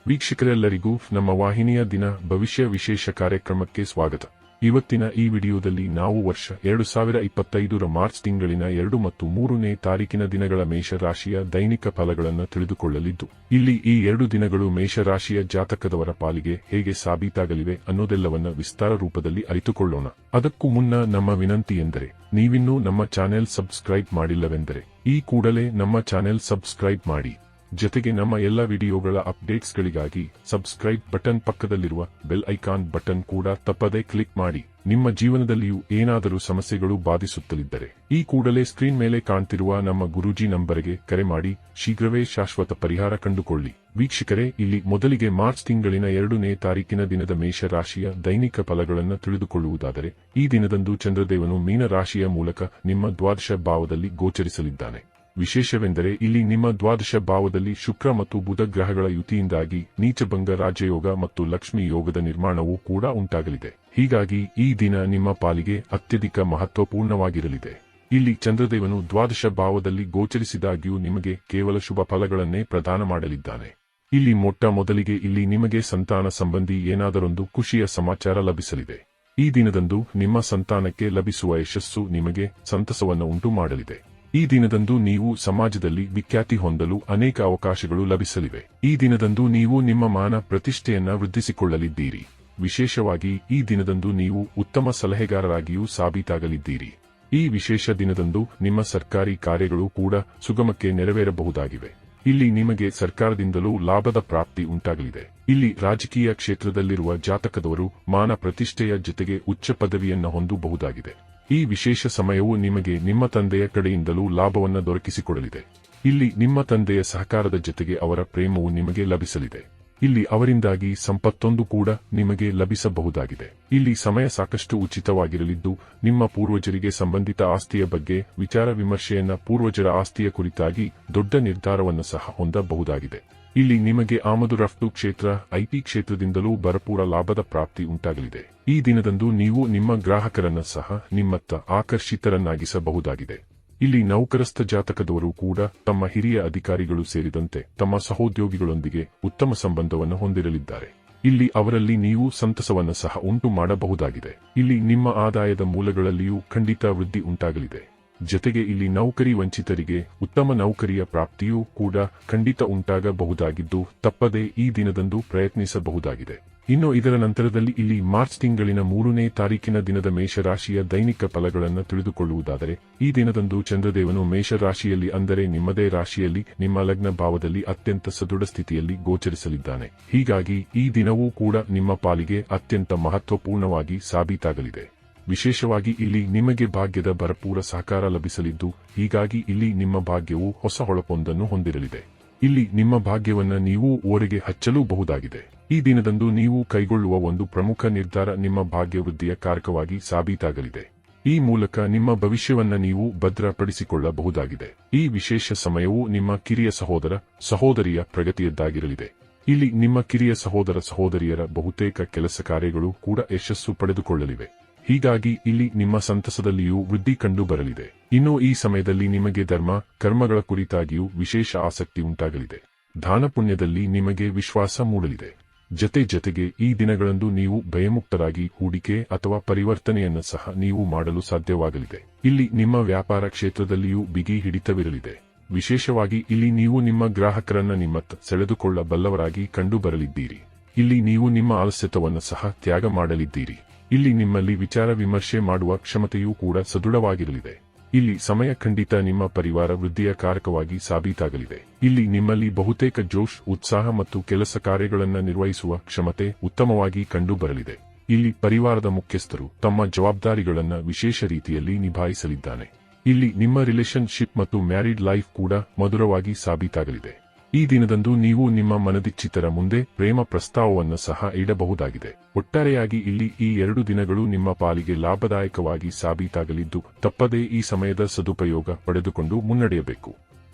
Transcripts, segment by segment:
ವೀಕ್ಷಕರೆಲ್ಲರಿಗೂ ನಮ್ಮ ವಾಹಿನಿಯ ದಿನ ಭವಿಷ್ಯ ವಿಶೇಷ ಕಾರ್ಯಕ್ರಮಕ್ಕೆ ಸ್ವಾಗತ. ಇವತ್ತಿನ ಈ ವಿಡಿಯೋದಲ್ಲಿ ನಾವು ವರ್ಷ 2025ರ ಮಾರ್ಚ್ ತಿಂಗಳಿನ 2 ಮತ್ತು 3ನೇ ತಾರೀಕಿನ ದಿನಗಳ ಮೇಷರಾಶಿಯ ದೈನಿಕ ಫಲಗಳನ್ನು ತಿಳಿದುಕೊಳ್ಳಲಿದ್ದು, ಇಲ್ಲಿ ಈ 2 ದಿನಗಳು ಮೇಷರಾಶಿಯ ಜಾತಕದವರ ಪಾಲಿಗೆ ಹೇಗೆ ಸಾಬೀತಾಗಲಿವೆ ಅನ್ನೋದೆಲ್ಲವನ್ನ ವಿಸ್ತಾರ ರೂಪದಲ್ಲಿ ಅರಿತುಕೊಳ್ಳೋಣ. ಅದಕ್ಕೂ ಮುನ್ನ ನಮ್ಮ ವಿನಂತಿ ಎಂದರೆ, ನೀವಿನ್ನೂ ನಮ್ಮ ಚಾನೆಲ್ ಸಬ್ಸ್ಕ್ರೈಬ್ ಮಾಡಿಲ್ಲವೆಂದರೆ ಈ ಕೂಡಲೇ ನಮ್ಮ ಚಾನೆಲ್ ಸಬ್ಸ್ಕ್ರೈಬ್ ಮಾಡಿ. ಜೊತೆಗೆ ನಮ್ಮ ಎಲ್ಲ ವಿಡಿಯೋಗಳ ಅಪ್ಡೇಟ್ಸ್ಗಳಿಗಾಗಿ ಸಬ್ಸ್ಕ್ರೈಬ್ ಬಟನ್ ಪಕ್ಕದಲ್ಲಿರುವ ಬೆಲ್ ಐಕಾನ್ ಬಟನ್ ಕೂಡ ತಪ್ಪದೇ ಕ್ಲಿಕ್ ಮಾಡಿ. ನಿಮ್ಮ ಜೀವನದಲ್ಲಿಯೂ ಏನಾದರೂ ಸಮಸ್ಯೆಗಳು ಬಾಧಿಸುತ್ತಲಿದ್ದರೆ ಈ ಕೂಡಲೇ ಸ್ಕ್ರೀನ್ ಮೇಲೆ ಕಾಣ್ತಿರುವ ನಮ್ಮ ಗುರೂಜಿ ನಂಬರ್ಗೆ ಕರೆ ಮಾಡಿ ಶೀಘ್ರವೇ ಶಾಶ್ವತ ಪರಿಹಾರ ಕಂಡುಕೊಳ್ಳಿ. ವೀಕ್ಷಕರೇ, ಇಲ್ಲಿ ಮೊದಲಿಗೆ ಮಾರ್ಚ್ ತಿಂಗಳಿನ 2ನೇ ತಾರೀಕಿನ ದಿನದ ಮೇಷರಾಶಿಯ ದೈನಿಕ ಫಲಗಳನ್ನು ತಿಳಿದುಕೊಳ್ಳುವುದಾದರೆ, ಈ ದಿನದಂದು ಚಂದ್ರದೇವನು ಮೀನ ರಾಶಿಯ ಮೂಲಕ ನಿಮ್ಮ ದ್ವಾದಶ ಭಾವದಲ್ಲಿ ಗೋಚರಿಸಲಿದ್ದಾನೆ. ವಿಶೇಷವೆಂದರೆ, ಇಲ್ಲಿ ನಿಮ್ಮ ದ್ವಾದಶ ಭಾವದಲ್ಲಿ ಶುಕ್ರ ಮತ್ತು ಬುಧ ಗ್ರಹಗಳ ಯುತಿಯಿಂದಾಗಿ ನೀಚಭಂಗ ರಾಜಯೋಗ ಮತ್ತು ಲಕ್ಷ್ಮಿ ಯೋಗದ ನಿರ್ಮಾಣವೂ ಕೂಡ ಉಂಟಾಗಲಿದೆ. ಹೀಗಾಗಿ ಈ ದಿನ ನಿಮ್ಮ ಪಾಲಿಗೆ ಅತ್ಯಧಿಕ ಮಹತ್ವಪೂರ್ಣವಾಗಿರಲಿದೆ. ಇಲ್ಲಿ ಚಂದ್ರದೇವನು ದ್ವಾದಶ ಭಾವದಲ್ಲಿ ಗೋಚರಿಸಿದಾಗ್ಯೂ ನಿಮಗೆ ಕೇವಲ ಶುಭ ಫಲಗಳನ್ನೇ ಪ್ರದಾನ ಮಾಡಲಿದ್ದಾನೆ. ಇಲ್ಲಿ ಮೊಟ್ಟ ಮೊದಲಿಗೆ ಇಲ್ಲಿ ನಿಮಗೆ ಸಂತಾನ ಸಂಬಂಧಿ ಏನಾದರೊಂದು ಖುಷಿಯ ಸಮಾಚಾರ ಲಭಿಸಲಿದೆ. ಈ ದಿನದಂದು ನಿಮ್ಮ ಸಂತಾನಕ್ಕೆ ಲಭಿಸುವ ಯಶಸ್ಸು ನಿಮಗೆ ಸಂತಸವನ್ನು ಉಂಟು ಮಾಡಲಿದೆ. ಈ ದಿನದಂದು ನೀವು ಸಮಾಜದಲ್ಲಿ ವಿಖ್ಯಾತಿ ಹೊಂದಲು ಅನೇಕ ಅವಕಾಶಗಳು ಲಭಿಸಲಿವೆ. ಈ ದಿನದಂದು ನೀವು ನಿಮ್ಮ ಮಾನ ಪ್ರತಿಷ್ಠೆಯನ್ನ ವೃದ್ಧಿಸಿಕೊಳ್ಳಲಿದ್ದೀರಿ. ವಿಶೇಷವಾಗಿ ಈ ದಿನದಂದು ನೀವು ಉತ್ತಮ ಸಲಹೆಗಾರರಾಗಿಯೂ ಸಾಬೀತಾಗಲಿದ್ದೀರಿ. ಈ ವಿಶೇಷ ದಿನದಂದು ನಿಮ್ಮ ಸರ್ಕಾರಿ ಕಾರ್ಯಗಳು ಕೂಡ ಸುಗಮಕ್ಕೆ ನೆರವೇರಬಹುದಾಗಿವೆ. ಇಲ್ಲಿ ನಿಮಗೆ ಸರ್ಕಾರದಿಂದಲೂ ಲಾಭದ ಪ್ರಾಪ್ತಿ ಉಂಟಾಗಲಿದೆ. ಇಲ್ಲಿ ರಾಜಕೀಯ ಕ್ಷೇತ್ರದಲ್ಲಿರುವ ಜಾತಕದವರು ಮಾನ ಪ್ರತಿಷ್ಠೆಯ ಜೊತೆಗೆ ಉಚ್ಚ ಪದವಿಯನ್ನು ಹೊಂದಬಹುದಾಗಿದೆ. ಈ ವಿಶೇಷ ಸಮಯವು ನಿಮಗೆ ನಿಮ್ಮ ತಂದೆಯ ಕಡೆಯಿಂದಲೂ ಲಾಭವನ್ನು ದೊರಕಿಸಿಕೊಡಲಿದೆ. ಇಲ್ಲಿ ನಿಮ್ಮ ತಂದೆಯ ಸಹಕಾರದ ಜೊತೆಗೆ ಅವರ ಪ್ರೇಮವು ನಿಮಗೆ ಲಭಿಸಲಿದೆ. ಇಲ್ಲಿ ಅವರಿಂದಾಗಿ ಸಂಪತ್ತೊಂದು ಕೂಡ ನಿಮಗೆ ಲಭಿಸಬಹುದಾಗಿದೆ. ಇಲ್ಲಿ ಸಮಯ ಸಾಕಷ್ಟು ಉಚಿತವಾಗಿರಲಿದ್ದು, ನಿಮ್ಮ ಪೂರ್ವಜರಿಗೆ ಸಂಬಂಧಿತ ಆಸ್ತಿಯ ಬಗ್ಗೆ ವಿಚಾರ ವಿಮರ್ಶೆಯನ್ನ ಪೂರ್ವಜರ ಆಸ್ತಿಯ ಕುರಿತಾಗಿ ದೊಡ್ಡ ನಿರ್ಧಾರವನ್ನು ಸಹ ಹೊಂದಬಹುದಾಗಿದೆ. ಇಲ್ಲಿ ನಿಮಗೆ ಆಮದು ರಫ್ತು ಕ್ಷೇತ್ರ, ಐಟಿ ಕ್ಷೇತ್ರದಿಂದಲೂ ಭರಪೂರ ಲಾಭದ ಪ್ರಾಪ್ತಿ ಉಂಟಾಗಲಿದೆ. ಈ ದಿನದಂದು ನೀವು ನಿಮ್ಮ ಗ್ರಾಹಕರನ್ನ ಸಹ ನಿಮ್ಮತ್ತ ಆಕರ್ಷಿತರನ್ನಾಗಿಸಬಹುದಾಗಿದೆ. ಇಲ್ಲಿ ನೌಕರಸ್ಥ ಜಾತಕದವರು ಕೂಡ ತಮ್ಮ ಹಿರಿಯ ಅಧಿಕಾರಿಗಳು ಸೇರಿದಂತೆ ತಮ್ಮ ಸಹೋದ್ಯೋಗಿಗಳೊಂದಿಗೆ ಉತ್ತಮ ಸಂಬಂಧವನ್ನು ಹೊಂದಿರಲಿದ್ದಾರೆ. ಇಲ್ಲಿ ಅವರಲ್ಲಿ ನೀವು ಸಂತಸವನ್ನು ಸಹ ಉಂಟು ಮಾಡಬಹುದಾಗಿದೆ. ಇಲ್ಲಿ ನಿಮ್ಮ ಆದಾಯದ ಮೂಲಗಳಲ್ಲಿಯೂ ಖಂಡಿತ ವೃದ್ಧಿ ಉಂಟಾಗಲಿದೆ. ಜೊತೆಗೆ ಇಲ್ಲಿ ನೌಕರಿ ವಂಚಿತರಿಗೆ ಉತ್ತಮ ನೌಕರಿಯ ಪ್ರಾಪ್ತಿಯೂ ಕೂಡ ಖಂಡಿತ ಉಂಟಾಗಬಹುದಾಗಿದ್ದು, ತಪ್ಪದೇ ಈ ದಿನದಂದು ಪ್ರಯತ್ನಿಸಬಹುದಾಗಿದೆ. ಇನ್ನು ಇದರ ನಂತರದಲ್ಲಿ ಇಲ್ಲಿ ಮಾರ್ಚ್ ತಿಂಗಳಿನ 3ನೇ ತಾರೀಕಿನ ದಿನದ ಮೇಷರಾಶಿಯ ದೈನಿಕ ಫಲಗಳನ್ನು ತಿಳಿದುಕೊಳ್ಳುವುದಾದರೆ, ಈ ದಿನದಂದು ಚಂದ್ರದೇವನು ಮೇಷರಾಶಿಯಲ್ಲಿ, ಅಂದರೆ ನಿಮ್ಮದೇ ರಾಶಿಯಲ್ಲಿ ನಿಮ್ಮ ಲಗ್ನ ಭಾವದಲ್ಲಿ ಅತ್ಯಂತ ಸದೃಢ ಸ್ಥಿತಿಯಲ್ಲಿ ಗೋಚರಿಸಲಿದ್ದಾನೆ. ಹೀಗಾಗಿ ಈ ದಿನವೂ ಕೂಡ ನಿಮ್ಮ ಪಾಲಿಗೆ ಅತ್ಯಂತ ಮಹತ್ವಪೂರ್ಣವಾಗಿ ಸಾಬೀತಾಗಲಿದೆ. ವಿಶೇಷವಾಗಿ ಇಲ್ಲಿ ನಿಮಗೆ ಭಾಗ್ಯದ ಭರಪೂರ ಸಹಕಾರ ಲಭಿಸಲಿದ್ದು, ಹೀಗಾಗಿ ಇಲ್ಲಿ ನಿಮ್ಮ ಭಾಗ್ಯವು ಹೊಸ ಹೊಳಪೊಂದನ್ನು ಹೊಂದಿರಲಿದೆ. ಇಲ್ಲಿ ನಿಮ್ಮ ಭಾಗ್ಯವನ್ನ ನೀವು ಓರೆಗೆ ಹಚ್ಚಲೂಬಹುದಾಗಿದೆ. ಈ ದಿನದಂದು ನೀವು ಕೈಗೊಳ್ಳುವ ಒಂದು ಪ್ರಮುಖ ನಿರ್ಧಾರ ನಿಮ್ಮ ಭಾಗ್ಯ ವೃದ್ಧಿಯ ಕಾರಕವಾಗಿ ಸಾಬೀತಾಗಲಿದೆ. ಈ ಮೂಲಕ ನಿಮ್ಮ ಭವಿಷ್ಯವನ್ನ ನೀವು ಭದ್ರಪಡಿಸಿಕೊಳ್ಳಬಹುದಾಗಿದೆ. ಈ ವಿಶೇಷ ಸಮಯವು ನಿಮ್ಮ ಕಿರಿಯ ಸಹೋದರ ಸಹೋದರಿಯ ಪ್ರಗತಿಯದ್ದಾಗಿರಲಿದೆ. ಇಲ್ಲಿ ನಿಮ್ಮ ಕಿರಿಯ ಸಹೋದರ ಸಹೋದರಿಯರ ಬಹುತೇಕ ಕೆಲಸ ಕಾರ್ಯಗಳು ಕೂಡ ಯಶಸ್ಸು ಪಡೆದುಕೊಳ್ಳಲಿವೆ. ಹೀಗಾಗಿ ಇಲ್ಲಿ ನಿಮ್ಮ ಸಂತಸದಲ್ಲಿಯೂ ವೃದ್ಧಿ ಕಂಡು ಬರಲಿದೆ. ಇನ್ನು ಈ ಸಮಯದಲ್ಲಿ ನಿಮಗೆ ಧರ್ಮ ಕರ್ಮಗಳ ಕುರಿತಾಗಿಯೂ ವಿಶೇಷ ಆಸಕ್ತಿ ಉಂಟಾಗಲಿದೆ. ದಾನ ಪುಣ್ಯದಲ್ಲಿ ನಿಮಗೆ ವಿಶ್ವಾಸ ಮೂಡಲಿದೆ. ಜೊತೆಗೆ ಈ ದಿನಗಳಂದು ನೀವು ಭಯಮುಕ್ತರಾಗಿ ಹೂಡಿಕೆ ಅಥವಾ ಪರಿವರ್ತನೆಯನ್ನು ಸಹ ನೀವು ಮಾಡಲು ಸಾಧ್ಯವಾಗಲಿದೆ. ಇಲ್ಲಿ ನಿಮ್ಮ ವ್ಯಾಪಾರ ಕ್ಷೇತ್ರದಲ್ಲಿಯೂ ಬಿಗಿ ಹಿಡಿತವಿರಲಿದೆ. ವಿಶೇಷವಾಗಿ ಇಲ್ಲಿ ನೀವು ನಿಮ್ಮ ಗ್ರಾಹಕರನ್ನ ನಿಮ್ಮತ್ತ ಸೆಳೆದುಕೊಳ್ಳಬಲ್ಲವರಾಗಿ ಕಂಡು ಬರಲಿದ್ದೀರಿ. ಇಲ್ಲಿ ನೀವು ನಿಮ್ಮ ಆಲಸ್ಯತವನ್ನು ಸಹ ತ್ಯಾಗ ಮಾಡಲಿದ್ದೀರಿ. ಇಲ್ಲಿ ನಿಮ್ಮಲ್ಲಿ ವಿಚಾರ ವಿಮರ್ಶೆ ಮಾಡುವ ಕ್ಷಮತೆಯೂ ಕೂಡ ಸದೃಢವಾಗಿರಲಿದೆ. ಇಲ್ಲಿ ಸಮಯ ಖಂಡಿತ ನಿಮ್ಮ ಪರಿವಾರ ವೃದ್ಧಿಯ ಕಾರಕವಾಗಿ ಸಾಬೀತಾಗಲಿದೆ. ಇಲ್ಲಿ ನಿಮ್ಮಲ್ಲಿ ಬಹುತೇಕ ಜೋಶ್, ಉತ್ಸಾಹ ಮತ್ತು ಕೆಲಸ ಕಾರ್ಯಗಳನ್ನು ನಿರ್ವಹಿಸುವ ಕ್ಷಮತೆ ಉತ್ತಮವಾಗಿ ಕಂಡು ಬರಲಿದೆ. ಇಲ್ಲಿ ಪರಿವಾರದ ಮುಖ್ಯಸ್ಥರು ತಮ್ಮ ಜವಾಬ್ದಾರಿಗಳನ್ನು ವಿಶೇಷ ರೀತಿಯಲ್ಲಿ ನಿಭಾಯಿಸಲಿದ್ದಾನೆ. ಇಲ್ಲಿ ನಿಮ್ಮ ರಿಲೇಶನ್ಶಿಪ್ ಮತ್ತು ಮ್ಯಾರಿಡ್ ಲೈಫ್ ಕೂಡ ಮಧುರವಾಗಿ ಸಾಬೀತಾಗಲಿದೆ. ಈ ದಿನದಂದು ನೀವು ನಿಮ್ಮ ಮನದಿಚ್ಛಿತರ ಮುಂದೆ ಪ್ರೇಮ ಪ್ರಸ್ತಾವವನ್ನು ಸಹ ಇಡಬಹುದಾಗಿದೆ. ಒಟ್ಟಾರೆಯಾಗಿ ಇಲ್ಲಿ ಈ 2 ದಿನಗಳು ನಿಮ್ಮ ಪಾಲಿಗೆ ಲಾಭದಾಯಕವಾಗಿ ಸಾಬೀತಾಗಲಿದ್ದು, ತಪ್ಪದೇ ಈ ಸಮಯದ ಸದುಪಯೋಗ ಪಡೆದುಕೊಂಡು ಮುನ್ನಡೆಯಬೇಕು.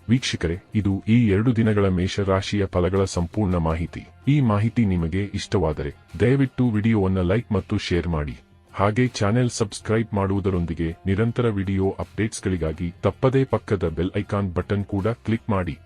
ವೀಕ್ಷಕರೇ, ಇದು ಈ 2 ದಿನಗಳ ಮೇಷರಾಶಿಯ ಫಲಗಳ ಸಂಪೂರ್ಣ ಮಾಹಿತಿ. ಈ ಮಾಹಿತಿ ನಿಮಗೆ ಇಷ್ಟವಾದರೆ ದಯವಿಟ್ಟು ವಿಡಿಯೋವನ್ನು ಲೈಕ್ ಮತ್ತು ಶೇರ್ ಮಾಡಿ. ಹಾಗೆ ಚಾನೆಲ್ ಸಬ್ಸ್ಕ್ರೈಬ್ ಮಾಡುವುದರೊಂದಿಗೆ ನಿರಂತರ ವಿಡಿಯೋ ಅಪ್ಡೇಟ್ಸ್ಗಳಿಗಾಗಿ ತಪ್ಪದೇ ಪಕ್ಕದ ಬೆಲ್ ಐಕಾನ್ ಬಟನ್ ಕೂಡ ಕ್ಲಿಕ್ ಮಾಡಿ.